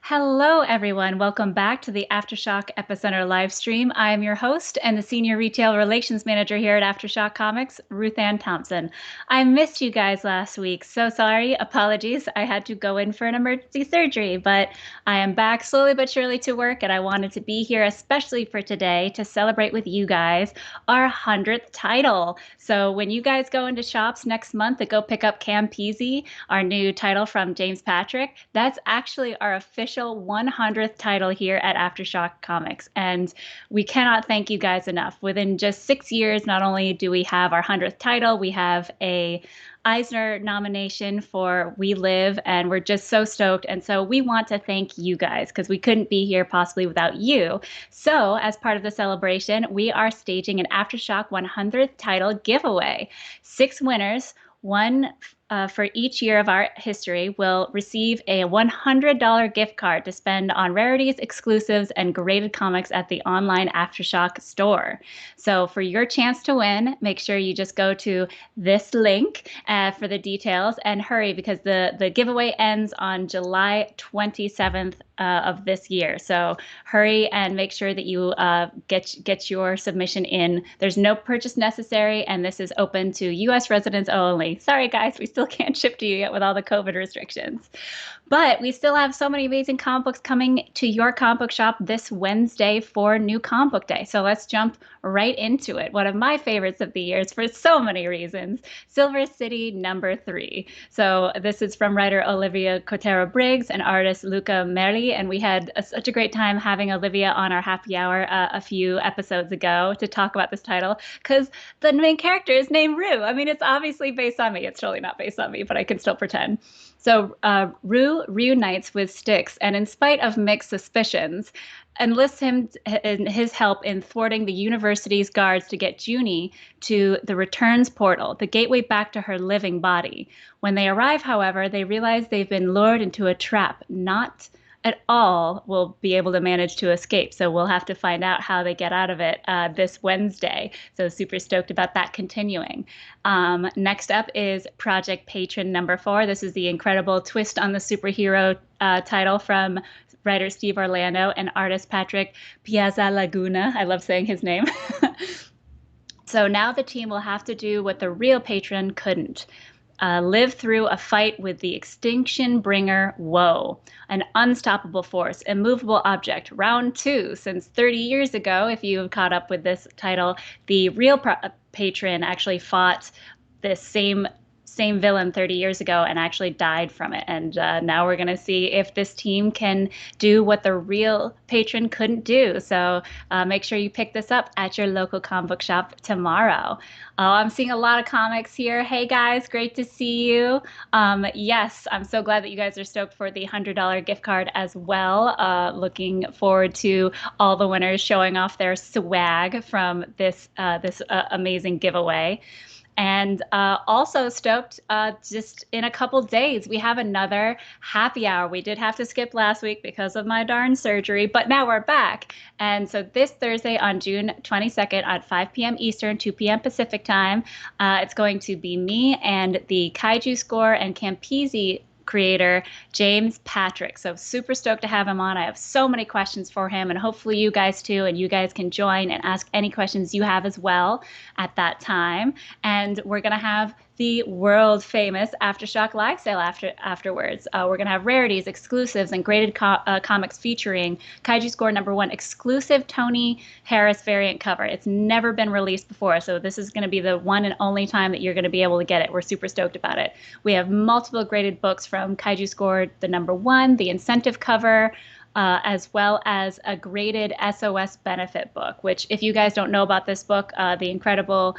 Hello, everyone. Welcome back to the AfterShock EpiCenter live stream. I am your host and the Senior Retail Relations Manager here at AfterShock Comics, RuthAnn Thompson. I missed you guys last week. So sorry. Apologies. I had to go in for an emergency surgery, but I am back slowly but surely to work, and I wanted to be here especially for today to celebrate with you guys our 100th title. So when you guys go into shops next month to go pick up Campese, our new title from James Patrick, that's actually our official 100th title here at AfterShock Comics. And we cannot thank you guys enough. Within just 6 years, not only do we have our 100th title, we have a Eisner nomination for We Live, and we're just so stoked. And so we want to thank you guys because we couldn't be here possibly without you. So as part of the celebration, we are staging an AfterShock 100th title giveaway. 6 winners, one for each year of our history, will receive a $100 gift card to spend on rarities, exclusives, and graded comics at the online AfterShock store. So for your chance to win, make sure you just go to this link for the details, and hurry because the giveaway ends on July 27th of this year. So hurry and make sure that you get your submission in. There's no purchase necessary, and this is open to U.S. residents only. Sorry, guys, we still can't ship to you yet with all the COVID restrictions. But we still have so many amazing comic books coming to your comic book shop this Wednesday for New Comic Book Day. So let's jump right into it. One of my favorites of the years for so many reasons, Silver City #3. So this is from writer Olivia Cotero-Briggs and artist Luca Merli. And we had such a great time having Olivia on our happy hour a few episodes ago to talk about this title because the main character is named Rue. I mean, it's obviously based on me. It's totally not based on me, but I can still pretend. So Rue reunites with Styx, and in spite of mixed suspicions, enlists his help in thwarting the university's guards to get Junie to the returns portal, the gateway back to her living body. When they arrive, however, they realize they've been lured into a trap, not at all will be able to manage to escape. So we'll have to find out how they get out of it this Wednesday. So super stoked about that continuing. Next up is Project Patron #4. This is the incredible twist on the superhero title from writer Steve Orlando and artist Patrick Piazzalaguna. I love saying his name. So now the team will have to do what the real Patron couldn't. Live through a fight with the extinction bringer Woe, an unstoppable force, immovable object. Round 2, since 30 years ago, if you have caught up with this title, the real Patron actually fought this same villain 30 years ago and actually died from it. And now we're going to see if this team can do what the real Patron couldn't do. So make sure you pick this up at your local comic book shop tomorrow. I'm seeing a lot of comics here. Hey guys, great to see you. Yes, I'm so glad that you guys are stoked for the $100 gift card as well. Looking forward to all the winners showing off their swag from this amazing giveaway. And also stoked, just in a couple days, we have another happy hour. We did have to skip last week because of my darn surgery, but now we're back. And so this Thursday on June 22nd at 5 p.m. Eastern, 2 p.m. Pacific time, it's going to be me and the Kaiju Score and Campese creator, James Patrick. So super stoked to have him on. I have so many questions for him, and hopefully you guys too, and you guys can join and ask any questions you have as well at that time. And we're going to have the world famous AfterShock live sale afterwards. We're going to have rarities, exclusives, and graded comics featuring Kaiju Score #1 exclusive Tony Harris variant cover. It's never been released before, so this is going to be the one and only time that you're going to be able to get it. We're super stoked about it. We have multiple graded books from Kaiju Score #1, the incentive cover, as well as a graded SOS benefit book, which if you guys don't know about this book, the incredible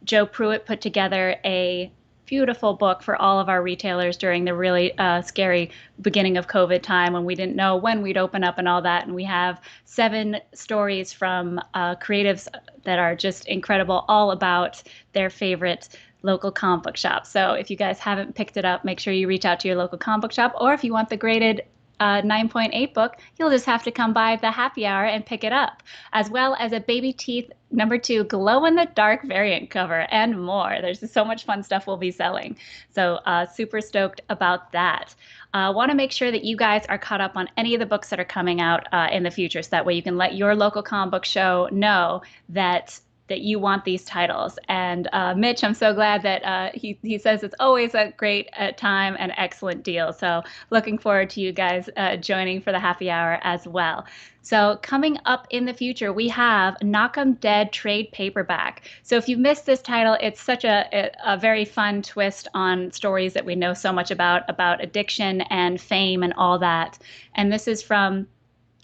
Joe Pruitt put together a beautiful book for all of our retailers during the really scary beginning of COVID time when we didn't know when we'd open up and all that. And we have 7 stories from creatives that are just incredible, all about their favorite local comic book shop. So if you guys haven't picked it up, make sure you reach out to your local comic book shop, or if you want the graded 9.8 book, you'll just have to come by the happy hour and pick it up, as well as a baby teeth number 2 glow-in-the-dark variant cover, and more. There's just so much fun stuff we'll be selling. So super stoked about that. Want to make sure that you guys are caught up on any of the books that are coming out in the future, so that way you can let your local comic book show know that you want these titles. And Mitch, I'm so glad that he says it's always a great time and excellent deal. So looking forward to you guys joining for the happy hour as well. So coming up in the future, we have Knock 'em Dead trade paperback. So if you missed this title, it's such a very fun twist on stories that we know so much about addiction and fame and all that. And this is from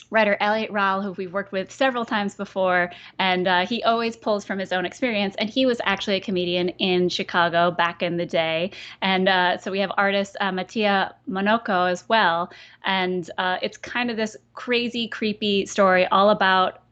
writer Elliot Rowell, who we've worked with several times before, and he always pulls from his own experience. And he was actually a comedian in Chicago back in the day. And so we have artist Mattia Monocco as well. And it's kind of this crazy, creepy story all about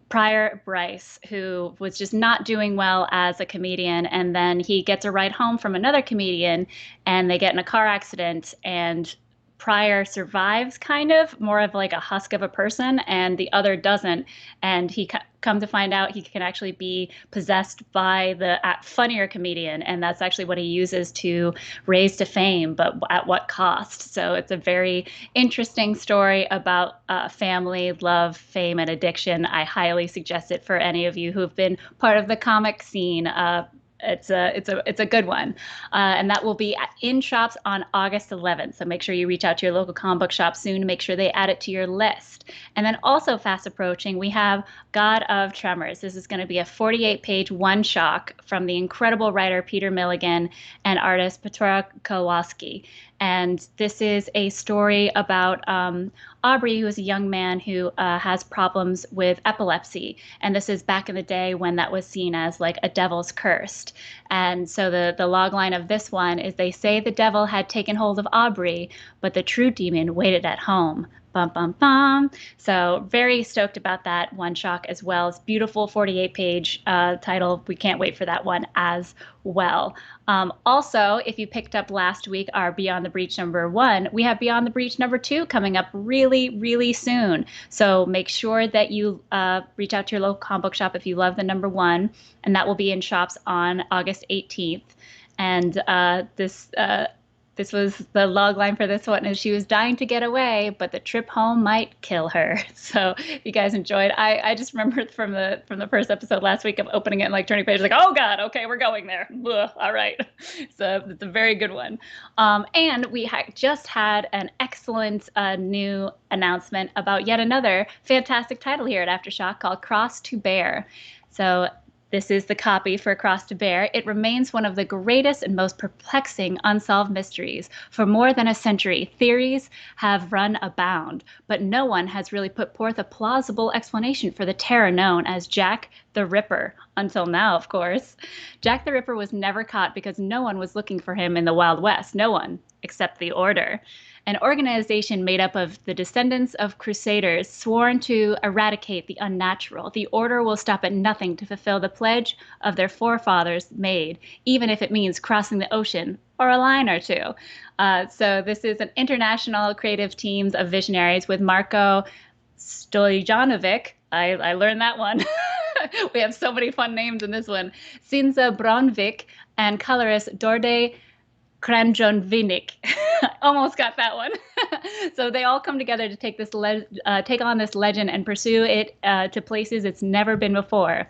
Pryor Bryce, who was just not doing well as a comedian. And then he gets a ride home from another comedian, and they get in a car accident, and Pryor survives, kind of more of like a husk of a person, and the other doesn't. And he come to find out he can actually be possessed by the funnier comedian, and that's actually what he uses to raise to fame, but at what cost? So it's a very interesting story about family, love, fame, and addiction. I highly suggest it for any of you who've been part of the comic scene. It's a good one, and that will be in shops on August 11th. So make sure you reach out to your local comic book shop soon to make sure they add it to your list. And then also fast approaching, we have God of Tremors. This is going to be a 48-page one-shot from the incredible writer Peter Milligan and artist Petra Kowalski. And this is a story about Aubrey, who is a young man who has problems with epilepsy. And this is back in the day when that was seen as like a devil's cursed. And so the log line of this one is, they say the devil had taken hold of Aubrey, but the true demon waited at home. Bum, bum, bum. So very stoked about that one shot as well. It's beautiful 48-page title. We can't wait for that one as well. Also, if you picked up last week our Beyond the Breach #1, we have Beyond the Breach #2 coming up really, really soon. So make sure that you reach out to your local comic book shop if you love the #1, and that will be in shops on August 18th. And this was the log line for this one, is she was dying to get away, but the trip home might kill her. So if you guys enjoyed, I just remembered from the first episode last week of opening it and like turning pages like, oh God, okay, we're going there. Ugh, all right. So it's a very good one. And we just had an excellent new announcement about yet another fantastic title here at AfterShock called Cross to Bear. So this is the copy for Cross to Bear. It remains one of the greatest and most perplexing unsolved mysteries. For more than a century, theories have run abound, but no one has really put forth a plausible explanation for the terror known as Jack the Ripper. Until now, of course. Jack the Ripper was never caught because no one was looking for him in the Wild West. No one, except the Order. An organization made up of the descendants of crusaders sworn to eradicate the unnatural. The Order will stop at nothing to fulfill the pledge of their forefathers made, even if it means crossing the ocean or a line or two. So this is an international creative teams of visionaries with Marko Stojanovic. I learned that one. We have so many fun names in this one. Sinza Bronvik and colorist Dorde Kranjonvinik. Almost got that one. So they all come together to take on this legend and pursue it to places it's never been before.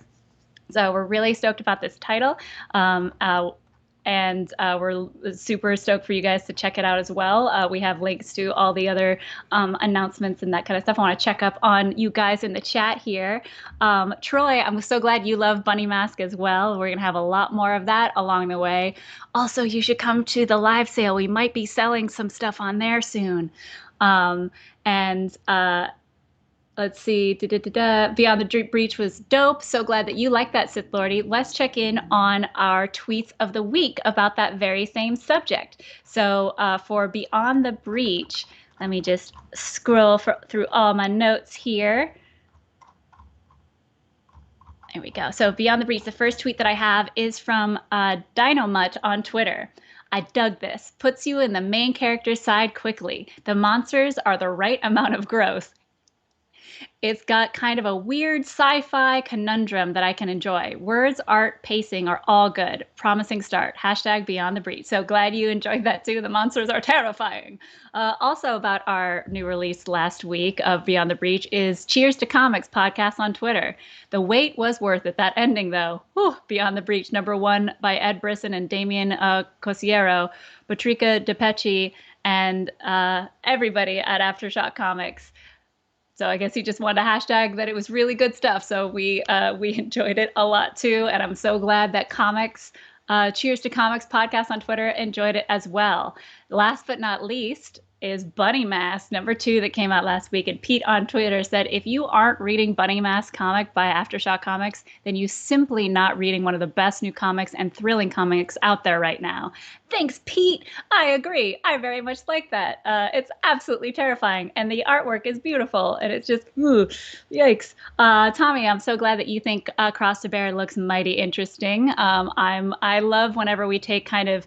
So we're really stoked about this title. And we're super stoked for you guys to check it out as well. We have links to all the other announcements and that kind of stuff. I want to check up on you guys in the chat here. Troy, I'm so glad you love Bunny Mask as well. We're going to have a lot more of that along the way. Also, you should come to the live sale. We might be selling some stuff on there soon. Let's see. Beyond the Breach was dope. So glad that you like that, Sith Lordy. Let's check in on our tweets of the week about that very same subject. So for Beyond the Breach, let me just scroll through all my notes here. There we go. So Beyond the Breach, the first tweet that I have is from Dynamut on Twitter. I dug this. Puts you in the main character's side quickly. The monsters are the right amount of gross. It's got kind of a weird sci-fi conundrum that I can enjoy. Words, art, pacing are all good. Promising start. Hashtag Beyond the Breach. So glad you enjoyed that too. The monsters are terrifying. Also about our new release last week of Beyond the Breach is Cheers to Comics podcast on Twitter. The wait was worth it. That ending though. Whew, Beyond the Breach, #1 by Ed Brisson and Damien Cosiero, Patrica DePecci, and everybody at AfterShock Comics. So I guess he just wanted a hashtag that it was really good stuff. So we enjoyed it a lot too, and I'm so glad that Cheers to Comics podcast on Twitter enjoyed it as well. Last but not least is Bunny Mask #2 that came out last week. And Pete on Twitter said, if you aren't reading Bunny Mask comic by Aftershock Comics, then you simply not reading one of the best new comics and thrilling comics out there right now. Thanks, Pete. I agree. I very much like that. It's absolutely terrifying. And the artwork is beautiful. And it's just, ooh, yikes. Tommy, I'm so glad that you think Cross the Bear looks mighty interesting. I love whenever we take kind of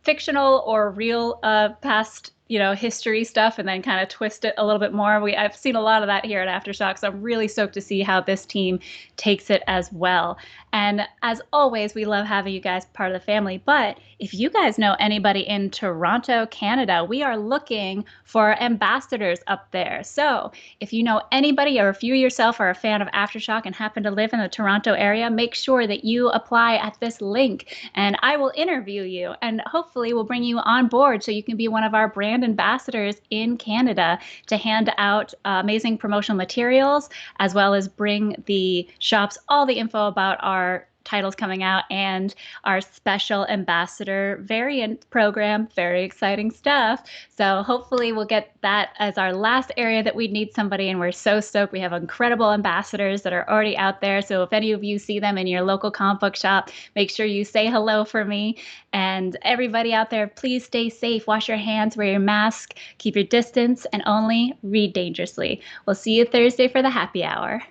fictional or real past history stuff and then kind of twist it a little bit more. I've seen a lot of that here at Aftershock, so I'm really stoked to see how this team takes it as well. And as always, we love having you guys part of the family. But if you guys know anybody in Toronto, Canada, we are looking for ambassadors up there. So if you know anybody, or if you yourself are a fan of Aftershock and happen to live in the Toronto area, make sure that you apply at this link and I will interview you and hopefully we'll bring you on board so you can be one of our brand ambassadors in Canada to hand out amazing promotional materials, as well as bring the shops all the info about our titles coming out and our special ambassador variant program. Very exciting stuff. So hopefully we'll get that as our last area that we need somebody, and we're so stoked. We have incredible ambassadors that are already out there. So if any of you see them in your local comic book shop, make sure you say hello for me. And everybody out there, please stay safe, wash your hands, wear your mask, keep your distance, and only read dangerously. We'll see you Thursday for the happy hour.